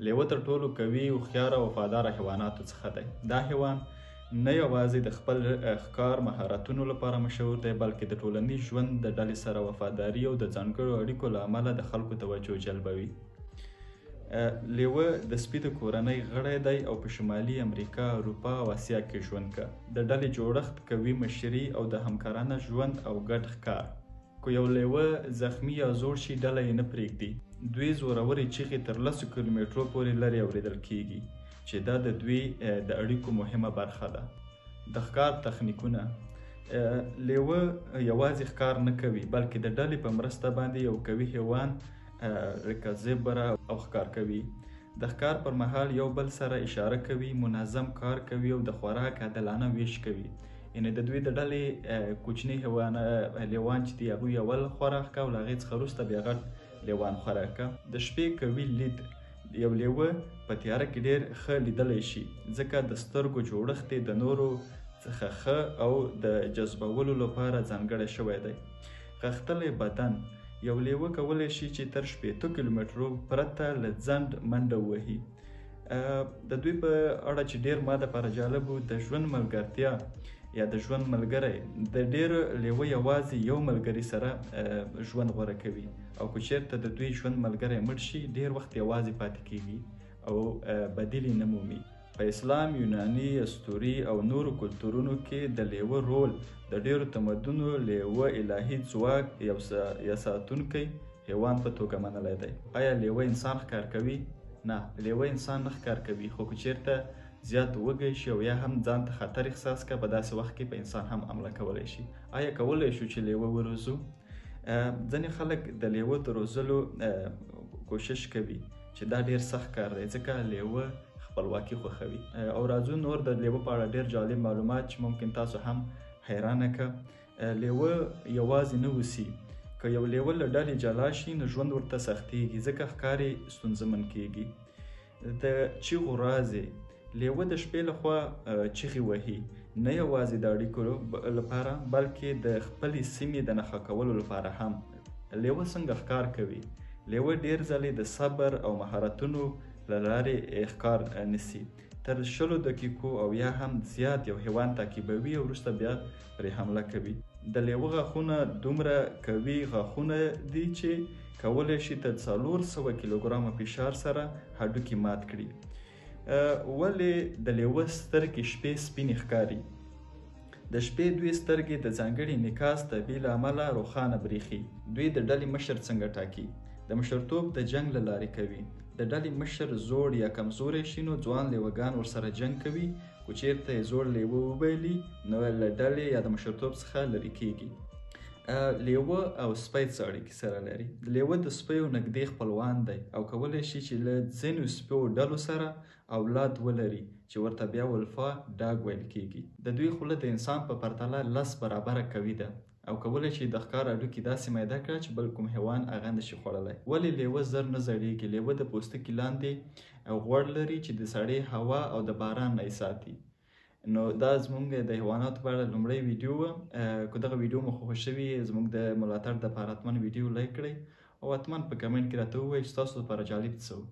لیوه تر ټولو قوي، هوښیار او وفاداره حیواناتو څخه دی. دا حیوان نه یوازې د خپل ښکار مهارتونو لپاره مشهور دی، بلکې د ټولنیز ژوند د ډلې سره وفاداري او د ځانګړو اړیکو له امله د خلکو توجه جلبوي. لیوه د سپي د کورنۍ غړی دی او په شمالي امریکا، اروپا او اسیا کې ژوند کوي. د ډلې جوړښت، قوي مشري او د همکارانه ژوند او ګډ ښکار. که یو لیوه زخمی یا زوړ شي، ډله یې نه پرېږدي. دوی زورورې چیغې تر 10 کیلومترو پورې لرې اورېدل کیږي، چې دا د دوی د اړیکو مهمه برخه ده. د ښکار تخنیکونه. لیوه یوازې ښکار نه کوي، بلکې د ډلې په مرسته باندې یو قوي حیوان زبره او ښکار کوي. د ښکار پر مهال یو بل سره اشاره کوي، منظم کار کوي او د خوراک عادلانه ویش کوي. یعنې د دوی د ډلې کوچني لیوان چې دي، هغوی اول خوراک کوي او له هغې څخه وروسته بیا غټ لیوان خوراک کوي. د شپې قوي لید. یو لیوه په تیاره کې ډېر ښه لیدلی شي، ځکه د سترګو جوړښت یې د نورو څخه ښه او د جذبولو لپاره ځانګړی شوی دی. غښتلی بدن. یو لیوه کولی شي چې تر 80 کیلومترو پرته له ځنډ منډه ووهي. د دوی په اړه چې ډېر ما دپاره جالب و، د ژوند ملګرتیا یا د ژوند ملګری. د ډېر لیوه یوازې یو ملګري سره ژوند غوره کوي، او که چېرته د دوی ژوند ملګری مړ شي، ډېر وخت یوازې پاتې کیږي او بدیل یې نه مومي. په اسلام، یوناني، اسطوري او نورو کلتورونو کې د لیوه رول د ډېرو تمدنو لیوه الهي ځواک یا ساتونکی حیوان په توګه منلی دی. آیا لیوه انسان ښکار کوي؟ نه، لیوه انسان نه ښکار کوي، خو که چېرته زیات وږی شي او یا هم ځان ته خطر احساس کړه، په داسې وخت کې په انسان هم حمله کولی شي. آیا کولی شو چې لیوه وروزو؟ ځینې خلک د لیوه د روزلو کوشش کوي، چې دا ډېر سخت کار دی، ځکه لیوه خپلواکي خوښوي. او راځو نور د لیوه په اړه ډېر جالب معلومات چې ممکن تاسو هم حیرانه کړه. لیوه یوازې نه اوسي. که یو لیوه له ډلې جلا شي، نو ژوند ورته سختېږي، ځکه ښکار یې ستونزمن کېږي. د چیغو راز. لیوه د شپې لخوا چیغې وهي، نه یوازې د اړیکو لپاره، بلکې د خپلې سیمې د نښه کولو لپاره هم. لیوه څنګه ښکار کوي؟ لیوه ډېر ځلې د صبر او مهارتونو له لارې ښکار نیسي. تر 20 دقیقو او یا هم زیات یو حیوان تعقیبوي او وروسته بیا پرې حمله کوي. د لیوه غاښونه دومره قوي غاښونه دي چې کولی شي تر 400 کیلوګرامه فشار سره هډوکي مات کړي. ولې د لیوه سترګې شپې سپینې ښکاري؟ د شپې دوی سترګې د ځانګړي انعکاس تابع له امله روښانه برېښي. دوی د ډلې مشر څنګه ټاکي؟ د مشرتوب د جنګ له لارې کوي. د ډلې مشر زوړ یا کمزوری شي، نو ځوان لیوهګان ورسره جنګ کوي. که چېرته یې زوړ لیوه وبایلي، نو له ډلې یا د مشرتوب څخه لرې کیږي. لیوه او سپی څه اړیکې سره لري؟ لیوه د سپیو نږدې خپلوان دی او کولی شي چې له ځینو سپیو ډلو سره اولاد ولري، چې ورته بیا ولفا ډاګ ویل کیږي. د دوی خوله د انسان په پرتله 10 برابره قوي ده او کولی شي د ښکار هډوکي داسې میده کړه چې بل کوم حیوان هغه نشي خوړلی. ولې لیوه زر نه زړیږي؟ لیوه د پوستکي لاندې غوړ لري چې د سړې هوا او د باران نه یې ساتي. نو دا زموږ د حیواناتو په اړه لومړی ویډیو وه. که دغه ویډیو مو خوښ شوي، زموږ د ملاتړ دپاره حتما ویډیو لایک کړئ او حتما په کمنټ کې راته ووایئ چې ستاسو لپاره جالب څه و.